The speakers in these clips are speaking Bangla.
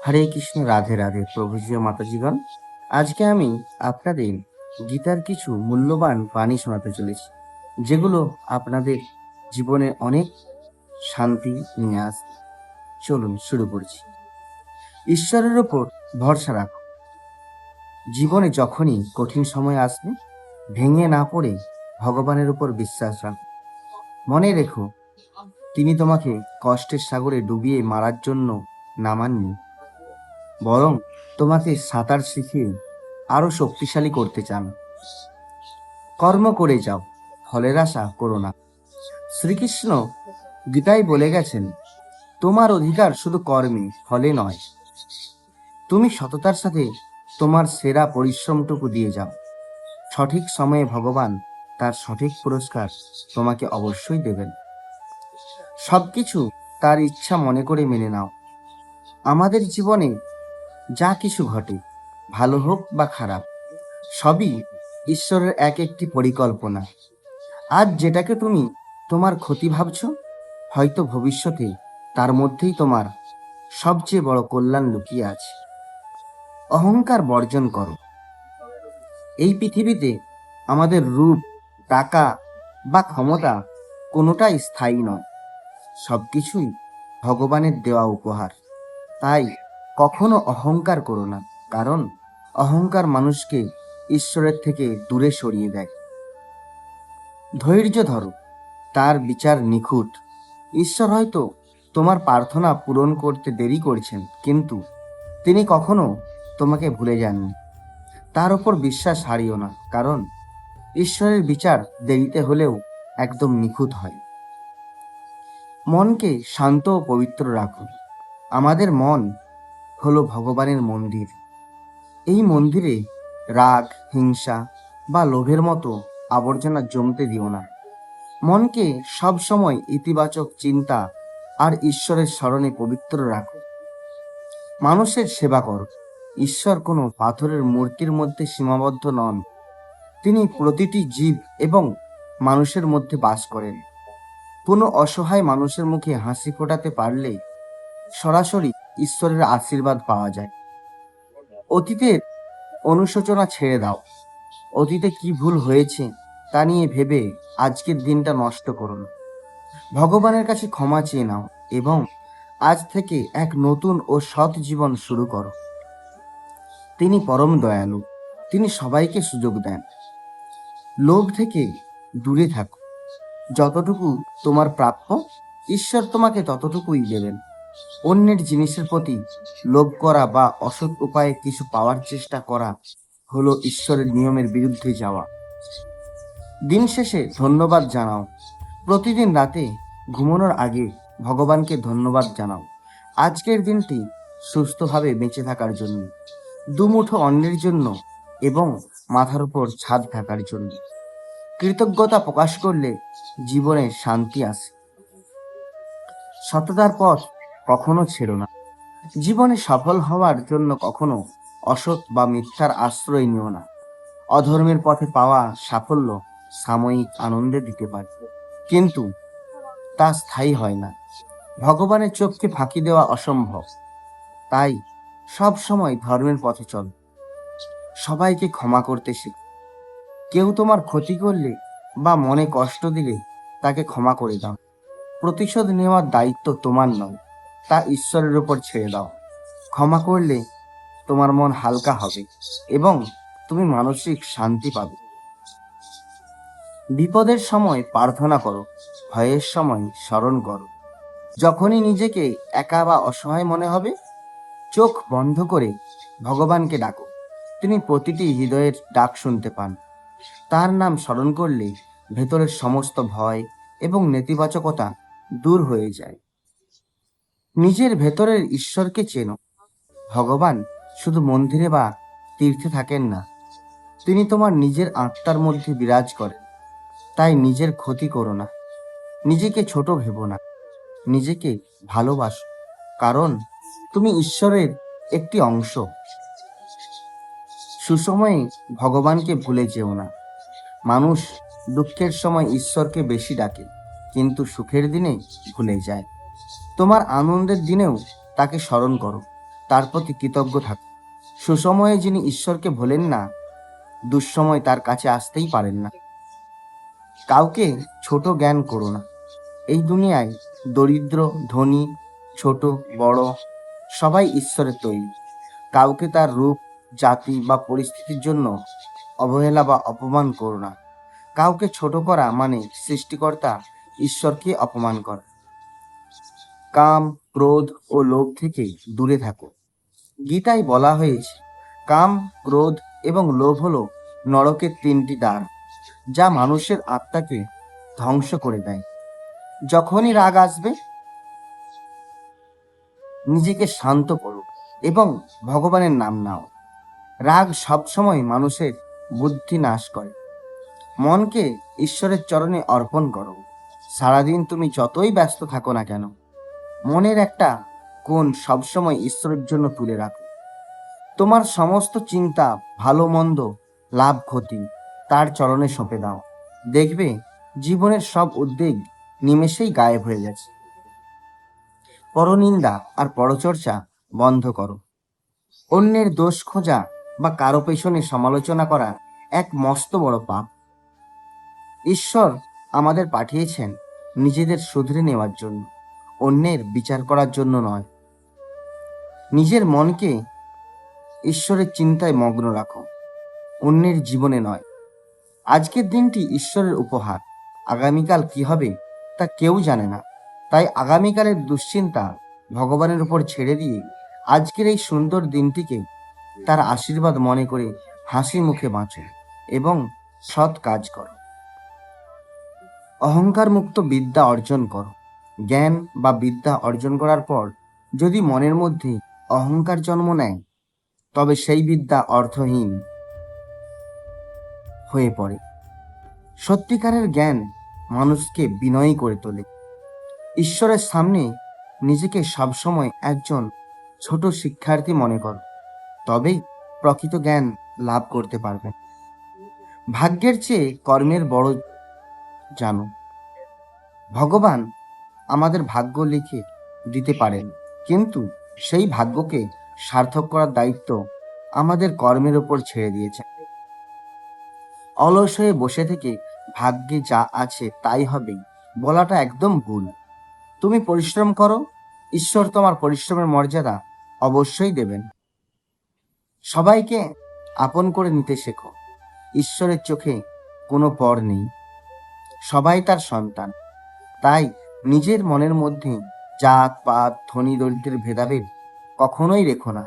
হরে কৃষ্ণ, রাধে রাধে, প্রভুজি ও মাতাজিগণ। আজকে আমি আপনাদের গীতার কিছু মূল্যবান বাণী শোনাতে চলেছি, যেগুলো আপনাদের জীবনে অনেক শান্তি নিয়ে আসবে। চলুন শুরু করছি। ঈশ্বরের ওপর ভরসা রাখো। জীবনে যখনই কঠিন সময় আসবে, ভেঙে না পড়ে ভগবানের উপর বিশ্বাস রাখো। মনে রেখো, তিনি তোমাকে কষ্টের সাগরে ডুবিয়ে মারার জন্য নামাননি, বরং তোমাকে সাঁতার শিখিয়ে আরো শক্তিশালী করতে চান। কর্ম করে যাও, ফলের আশা করো না। শ্রীকৃষ্ণ গীতায় বলে গেছেন, তোমার অধিকার শুধু কর্মে, ফলে নয়। তুমি সততার সাথে তোমার সেরা পরিশ্রমটুকু দিয়ে যাও। সঠিক সময়ে ভগবান তার সঠিক পুরস্কার তোমাকে অবশ্যই দেবেন। সবকিছু তার ইচ্ছা মনে করে মেনে নাও। আমাদের জীবনে যা কিছু ঘটে, ভালো হোক বা খারাপ, সবই ঈশ্বরের এক একটি পরিকল্পনা। আজ যেটাকে তুমি তোমার ক্ষতি ভাবছ, হয়তো ভবিষ্যতে তার মধ্যেই তোমার সবচেয়ে বড় কল্যাণ লুকিয়ে আছে। অহংকার বর্জন করো। এই পৃথিবীতে আমাদের রূপ, টাকা বা ক্ষমতা কোনোটাই স্থায়ী নয়। সবকিছুই ভগবানের দেওয়া উপহার। তাই কখনো অহংকার করো না, কারণ অহংকার মানুষকে ঈশ্বরের থেকে দূরে সরিয়ে দেয়। ধৈর্য ধরো, তার বিচার নিখুঁত। ঈশ্বর হয়তো তোমার প্রার্থনা পূরণ করতে দেরি করছেন, কিন্তু তিনি কখনো তোমাকে ভুলে যাননি। তার উপর বিশ্বাস হারিও না, কারণ ঈশ্বরের বিচার দেরিতে হলেও একদম নিখুঁত হয়। মনকে শান্ত ও পবিত্র রাখো। আমাদের মন হলো ভগবানের মন্দির। এই মন্দিরে রাগ, হিংসা বা লোভের মতো আবর্জনা জমতে দিও না। মনকে সবসময় ইতিবাচক চিন্তা আর ঈশ্বরের স্মরণে পবিত্র রাখো। মানুষের সেবা করো। ঈশ্বর কোনো পাথরের মূর্তির মধ্যে সীমাবদ্ধ নন। তিনি প্রতিটি জীব এবং মানুষের মধ্যে বাস করেন। কোনো অসহায় মানুষের মুখে হাসি ফোটাতে পারলে সরাসরি ঈশ্বরের আশীর্বাদ পাওয়া যায়। অতীতের অনুশোচনা ছেড়ে দাও। অতীতে কি ভুল হয়েছে তা নিয়ে ভেবে আজকের দিনটা নষ্ট করো না। ভগবানের কাছে ক্ষমা চেয়ে নাও এবং আজ থেকে এক নতুন ও সৎ জীবন শুরু করো। তিনি পরম দয়ালু, তিনি সবাইকে সুযোগ দেন। লোভ থেকে দূরে থাকো। যতটুকু তোমার প্রাপ্য, ঈশ্বর তোমাকে ততটুকুই দেবেন। অন্যের জিনিসের প্রতি লোভ করা বা অসৎ উপায়ে কিছু পাওয়ার চেষ্টা করা হলো ঈশ্বরের নিয়মের বিরুদ্ধে যাওয়া। দিন শেষে ধন্যবাদ জানাও। প্রতিদিন রাতে ঘুমানোর আগে ভগবানকে ধন্যবাদ জানাও আজকের দিনটি সুস্থভাবে বেঁচে থাকার জন্য, দুমুঠো অন্নের জন্য এবং মাথার উপর ছাদ থাকার জন্য। কৃতজ্ঞতা প্রকাশ করলে জীবনে শান্তি আসে। সততার পথ কখনো ছেড়ো না। জীবনে সফল হওয়ার জন্য কখনো অসৎ বা মিথ্যার আশ্রয় নিও না। অধর্মের পথে পাওয়া সাফল্য সাময়িক আনন্দে দিতে পারে, কিন্তু তা স্থায়ী হয় না। ভগবানের চোখকে ফাঁকি দেওয়া অসম্ভব। তাই সব সময় ধর্মের পথে চল। সবাইকে ক্ষমা করতে শেখো। কেউ তোমার ক্ষতি করলে বা মনে কষ্ট দিলে তাকে ক্ষমা করে দাও। প্রতিশোধ নেওয়ার দায়িত্ব তোমার নয়, তা ঈশ্বরের উপর ছেড়ে দাও। ক্ষমা করলে তোমার মন হালকা হবে এবং তুমি মানসিক শান্তি পাবে। বিপদের সময় প্রার্থনা করো, ভয়ের সময় স্মরণ করো। যখনই নিজেকে একা বা অসহায় মনে হবে, চোখ বন্ধ করে ভগবানকে ডাকো। তিনি প্রতিটি হৃদয়ের ডাক শুনতে পান। তার নাম স্মরণ করলে ভেতরের সমস্ত ভয় এবং নেতিবাচকতা দূর হয়ে যায়। নিজের ভেতরের ঈশ্বরকে চেনো। ভগবান শুধু মন্দিরে বা তীর্থে থাকেন না, তিনি তোমার নিজের আত্মার মধ্যে বিরাজ করেন। তাই নিজের ক্ষতি করো না, নিজেকে ছোট ভেবো না, নিজেকে ভালোবাসো, কারণ তুমি ঈশ্বরের একটি অংশ। সুসময়ে ভগবানকে ভুলে যেও না। মানুষ দুঃখের সময় ঈশ্বরকে বেশি ডাকে, কিন্তু সুখের দিনে ভুলে যায়। তোমার আনন্দের দিনেও তাকে স্মরণ করো, তার প্রতি কৃতজ্ঞ থাকুন। সুসময়ে যিনি ঈশ্বরকে ভোলেন না, দুঃসময় তার কাছে আসতেই পারেন না। কাউকে ছোট জ্ঞান করো না। এই দুনিয়ায় দরিদ্র, ধনী, ছোট, বড় সবাই ঈশ্বরের তৈরি। কাউকে তার রূপ, জাতি বা পরিস্থিতির জন্য অবহেলা বা অপমান করো না। কাউকে ছোট করা মানে সৃষ্টিকর্তা ঈশ্বরকে অপমান করা। কাম, ক্রোধ ও লোভ থেকে দূরে থাকো। গীতায় বলা হয়েছে, কাম, ক্রোধ এবং লোভ হলো নরকের তিনটি দ্বার, যা মানুষের আত্মাকে ধ্বংস করে দেয়। যখনই রাগ আসবে, নিজেকে শান্ত করো এবং ভগবানের নাম নাও। রাগ সবসময় মানুষের বুদ্ধি নাশ করে। মনকে ঈশ্বরের চরণে অর্পণ করো। সারাদিন তুমি যতই ব্যস্ত থাকো না কেন, মনের একটা কোণ সবসময় ঈশ্বরের জন্য তুলে রাখো। তোমার সমস্ত চিন্তা, ভালো মন্দ, লাভ ক্ষতি তার চরণে সঁপে দাও। দেখবে জীবনের সব উদ্বেগ নিমেষেই গায়েব হয়ে গেছে। পরনিন্দা আর পরচর্চা বন্ধ করো। অন্যের দোষ খোঁজা বা কারো পেছনে সমালোচনা করা এক মস্ত বড় পাপ। ঈশ্বর আমাদের পাঠিয়েছেন নিজেদের শুধরে নেওয়ার জন্য, অন্যের বিচার করার জন্য নয়। নিজের মনকে ঈশ্বরের চিন্তায় মগ্ন রাখো, অন্যের জীবনে নয়। আজকের দিনটি ঈশ্বরের উপহার। আগামীকাল কি হবে তা কেউ জানে না। তাই আগামীকালের দুশ্চিন্তা ভগবানের উপর ছেড়ে দিয়ে আজকের এই সুন্দর দিনটিকে তার আশীর্বাদ মনে করে হাসি মুখে বাঁচো এবং সৎ কাজ করো। অহংকার মুক্ত বিদ্যা অর্জন করো। জ্ঞান বা বিদ্যা অর্জন করার পর যদি মনের মধ্যে অহংকার জন্ম নেয়, তবে সেই বিদ্যা অর্থহীন হয়ে পড়ে। সত্যিকারের জ্ঞান মানুষকে বিনয়ী করে তোলে। ঈশ্বরের সামনে নিজেকে সবসময় একজন ছোট শিক্ষার্থী মনে করো, তবেই প্রকৃত জ্ঞান লাভ করতে পারবে। ভাগ্যের চেয়ে কর্মের বড় জানো। ভগবান আমাদের ভাগ্য লিখে দিতে পারেন, কিন্তু সেই ভাগ্যকে সার্থক করার দায়িত্ব আমাদের কর্মের উপর ছেড়ে দিয়েছেন। অলস হয়ে বসে থেকে ভাগ্যে যা আছে তাই হবে বলাটা একদম ভুল। তুমি পরিশ্রম করো, ঈশ্বর তোমার পরিশ্রমের মর্যাদা অবশ্যই দেবেন। সবাইকে আপন করে নিতে শেখো। ঈশ্বরের চোখে কোনো পর নেই, সবাই তার সন্তান। তাই নিজের মনের মধ্যে জাত পাত, ধনী দরিদ্রের ভেদাভেদ কখনোই রেখো না।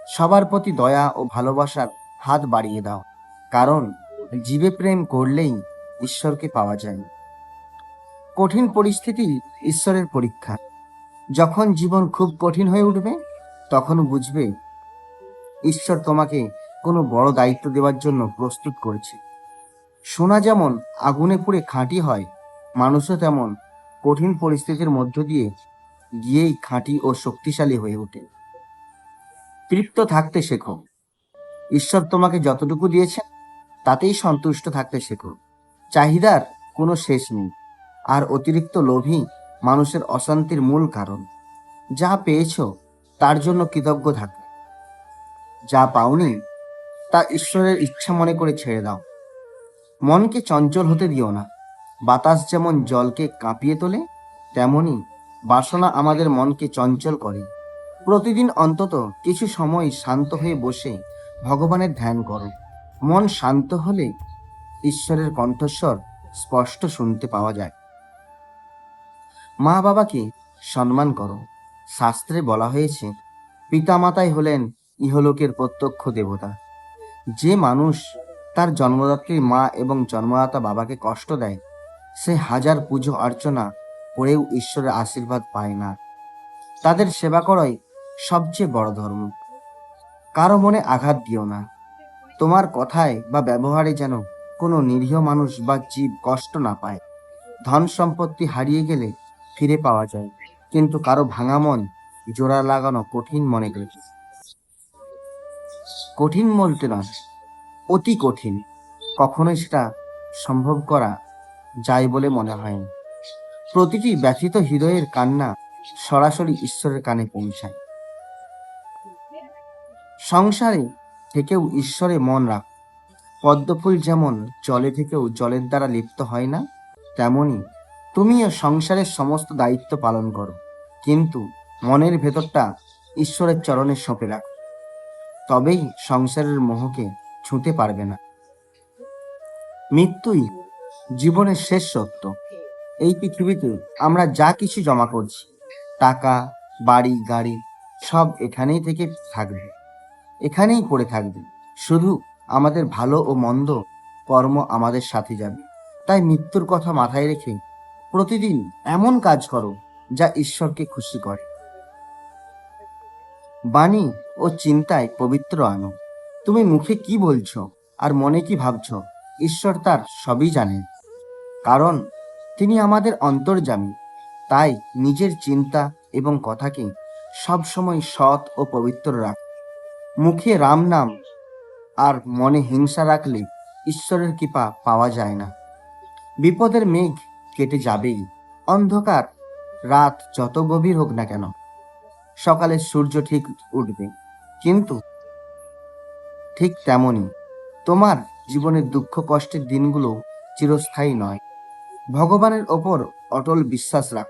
সবার প্রতি দয়া ও ভালোবাসার হাত বাড়িয়ে দাও, কারণ জীবে প্রেম করলেই ঈশ্বরকে পাওয়া যায়। কঠিন পরিস্থিতি ঈশ্বরের পরীক্ষা। যখন জীবন খুব কঠিন হয়ে উঠবে, তখন বুঝবে ঈশ্বর তোমাকে কোনো বড় দায়িত্ব দেওয়ার জন্য প্রস্তুত করেছে। সোনা যেমন আগুনে পুড়ে খাঁটি হয়, মানুষও তেমন কঠিন পরিস্থিতির মধ্য দিয়ে গিয়েই খাঁটি ও শক্তিশালী হয়ে ওঠে। তৃপ্ত থাকতে শেখো। ঈশ্বর তোমাকে যতটুকু দিয়েছেন তাতেই সন্তুষ্ট থাকতে শেখো। চাহিদার কোনো শেষ নেই, আর অতিরিক্ত লোভই মানুষের অশান্তির মূল কারণ। যা পেয়েছো তার জন্য কৃতজ্ঞ থাকো। যা পাওনি তা ঈশ্বরের ইচ্ছা মনে করে ছেড়ে দাও। মনকে চঞ্চল হতে দিও না। বাতাস যেমন জলকে কাঁপিয়ে তোলে, তেমনি বাসনা আমাদের মনকে চঞ্চল করে। প্রতিদিন অন্তত কিছু সময় শান্ত হয়ে বসে ভগবানের ধ্যান করো। মন শান্ত হলে ঈশ্বরের কণ্ঠস্বর স্পষ্ট শুনতে পাওয়া যায়। মা বাবাকে সম্মান করো। শাস্ত্রে বলা হয়েছে, পিতামাতাই হলেন ইহলোকের প্রত্যক্ষ দেবতা। যে মানুষ তার জন্মদাত্রী মা এবং জন্মদাতা বাবাকে কষ্ট দেয়, সে হাজার পুজো অর্চনা করেও ঈশ্বরের আশীর্বাদ পায় না। তাদের সেবা করাই সবচেয়ে বড় ধর্ম। কারো মনে আঘাত দিও না। তোমার কথায় বা ব্যবহারে যেন কোনো নিরীহ মানুষ বা জীব কষ্ট না পায়। ধন সম্পত্তি হারিয়ে গেলে ফিরে পাওয়া যায়, কিন্তু কারো ভাঙা মন জোড়া লাগানো কঠিন মনে করেছে। কঠিন বলতে নয়, অতি কঠিন। কখনোই সেটা সম্ভব করা যায় বলে মনে হয় না। প্রতিটি ব্যথিত হৃদয়ের কান্না সরাসরি ঈশ্বরের কানে পৌঁছায়। সংসারে থেকেও ঈশ্বরে মন রাখ। পদ্মফুল যেমন জলে থেকেও জলের দ্বারা লিপ্ত হয় না, তেমনি তুমিও সংসারের সমস্ত দায়িত্ব পালন করো, কিন্তু মনের ভেতরটা ঈশ্বরের চরণে সঁপে রাখো। তবেই সংসারের মোহকে ছুঁতে পারবে না। মৃত্যুই জীবনের শেষ সত্য। এই পৃথিবীতে আমরা যা কিছু জমা করছি, টাকা, বাড়ি, গাড়ি, সব এখানেই থেকে থাকবে, এখানেই পড়ে থাকবে। শুধু আমাদের ভালো ও মন্দ কর্ম আমাদের সাথে যাবে। তাই মৃত্যুর কথা মাথায় রেখে প্রতিদিন এমন কাজ করো যা ঈশ্বরকে খুশি করে। বাণী ও চিন্তায় পবিত্র আনো। তুমি মুখে কি বলছো আর মনে কি ভাবছো, ঈশ্বর তার সবই জানেন, কারণ তিনি আমাদের অন্তর্যামী। তাই নিজের চিন্তা এবং কথাকে সবসময় সৎ ও পবিত্র রাখ। মুখে রাম নাম আর মনে হিংসা রাখলে ঈশ্বরের কৃপা পাওয়া যায় না। বিপদের মেঘ কেটে যাবেই, অন্ধকার রাত যত গভীর হোক না কেন, সকালে সূর্য ঠিক উঠবে। কিন্তু ঠিক তেমনই তোমার জীবনের দুঃখ কষ্টের দিনগুলো চিরস্থায়ী নয়। ভগবানের ওপর অটল বিশ্বাস রাখ,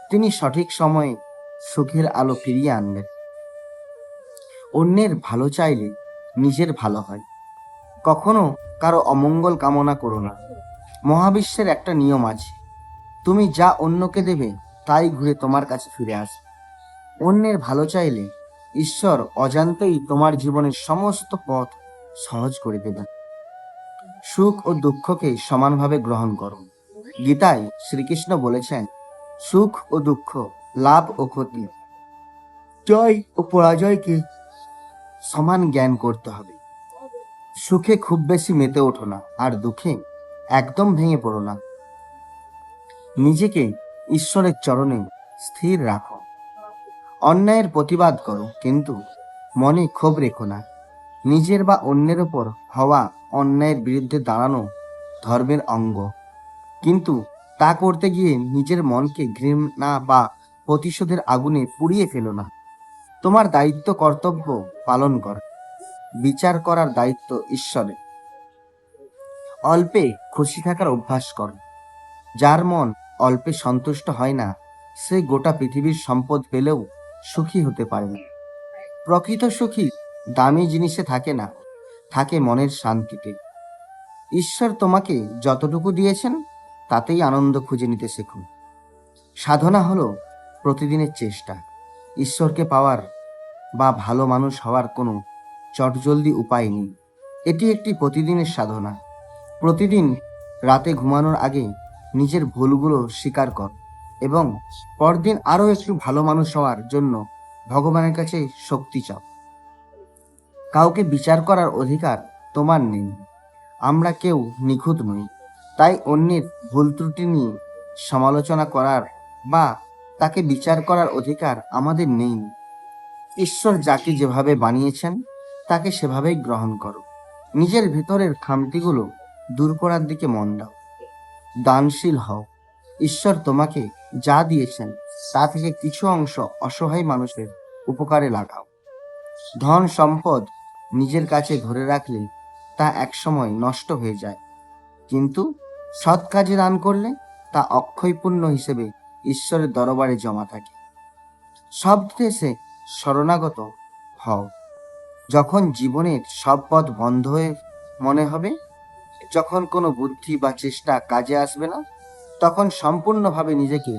তিনি সঠিক সময়ে সুখের আলো ফিরিয়ে আনবেন। অন্যের ভালো চাইলে নিজের ভালো হয়। কখনো কারো অমঙ্গল কামনা করো না। মহাবিশ্বের একটা নিয়ম আছে, তুমি যা অন্যকে দেবে তাই ঘুরে তোমার কাছে ফিরে আসে। অন্যের ভালো চাইলে ঈশ্বর অজান্তেই তোমার জীবনের সমস্ত পথ সহজ করে দেবেন। সুখ ও দুঃখকে সমানভাবে গ্রহণ করো। গীতায় শ্রীকৃষ্ণ বলেছেন, সুখ ও দুঃখ, লাভ ও ক্ষতি, জয় ও পরাজয়কে সমান জ্ঞান করতে হবে। সুখে খুব বেশি মেতে ওঠো না, আর দুঃখে একদম ভেঙে পড়ো না। নিজেকে ঈশ্বরের চরণে স্থির রাখো। অন্যায়ের প্রতিবাদ করো, কিন্তু মনে ক্ষোভ রেখো না। নিজের বা অন্যের ওপর হওয়া অন্যায়ের বিরুদ্ধে দাঁড়ানো ধর্মের অঙ্গ, কিন্তু তা করতে গিয়ে নিজের মনকে ঘৃণা বা প্রতিশোধের আগুনে পুড়িয়ে ফেলো না। তোমার দায়িত্ব কর্তব্য পালন কর, বিচার করার দায়িত্ব ঈশ্বরের। অল্পে খুশি থাকার অভ্যাস কর। যার মন অল্পে সন্তুষ্ট হয় না, সে গোটা পৃথিবীর সম্পদ পেলেও সুখী হতে পারে না। প্রকৃত সুখী দামি জিনিসে থাকে না, থাকে মনের শান্তিতে। ঈশ্বর তোমাকে যতটুকু দিয়েছেন তাতেই আনন্দ খুঁজে নিতে শেখো। সাধনা হলো প্রতিদিনের চেষ্টা। ঈশ্বরকে পাওয়ার বা ভালো মানুষ হওয়ার কোনো চটজলদি উপায় নেই। এটি একটি প্রতিদিনের সাধনা। প্রতিদিন রাতে ঘুমানোর আগে নিজের ভুলগুলো স্বীকার কর এবং পরদিন আরও একটু ভালো মানুষ হওয়ার জন্য ভগবানের কাছে শক্তি চাও। কাউকে বিচার করার অধিকার তোমার নেই। আমরা কেউ নিখুঁত নই, তাই অন্যের ভুল ত্রুটি নিয়ে সমালোচনা করার বা তাকে বিচার করার অধিকার আমাদের নেই। ঈশ্বর যাকে যেভাবে বানিয়েছেন তাকে সেভাবেই গ্রহণ করো। নিজের ভেতরের খামতিগুলো দূর করার দিকে মন দাও। দানশীল হও। ঈশ্বর তোমাকে যা দিয়েছেন তা থেকে কিছু অংশ অসহায় মানুষের উপকারে লাগাও। ধন সম্পদ নিজের কাছে ধরে রাখলে তা একসময় নষ্ট হয়ে যায়, কিন্তু সৎ কাজে দান করলে তা অক্ষয় পুণ্য হিসেবে ঈশ্বরের দরবারে জমা থাকে। সব দেশে শরণাগত হও। যখন জীবনের সব পথ বন্ধ হয়ে মনে হবে, যখন কোনো বুদ্ধি বা চেষ্টা কাজে আসবে না, তখন সম্পূর্ণভাবে নিজেকে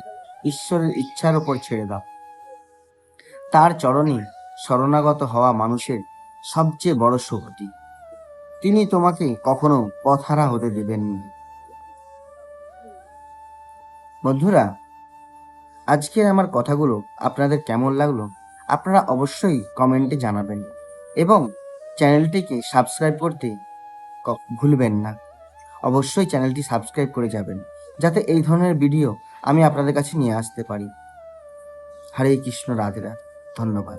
ঈশ্বরের ইচ্ছার ওপর ছেড়ে দাও। তার চরণে শরণাগত হওয়া মানুষের সবচেয়ে বড় শক্তি। তিনি তোমাকে কখনো পথহারা হতে দেবেননি। বন্ধুরা, আজকের আমার কথাগুলো আপনাদের কেমন লাগলো আপনারা অবশ্যই কমেন্টে জানাবেন এবং চ্যানেলটিকে সাবস্ক্রাইব করতে ভুলবেন না। অবশ্যই চ্যানেলটি সাবস্ক্রাইব করে যাবেন, যাতে এই ধরনের ভিডিও আমি আপনাদের কাছে নিয়ে আসতে পারি। হরে কৃষ্ণ, রাধে রাধে। ধন্যবাদ।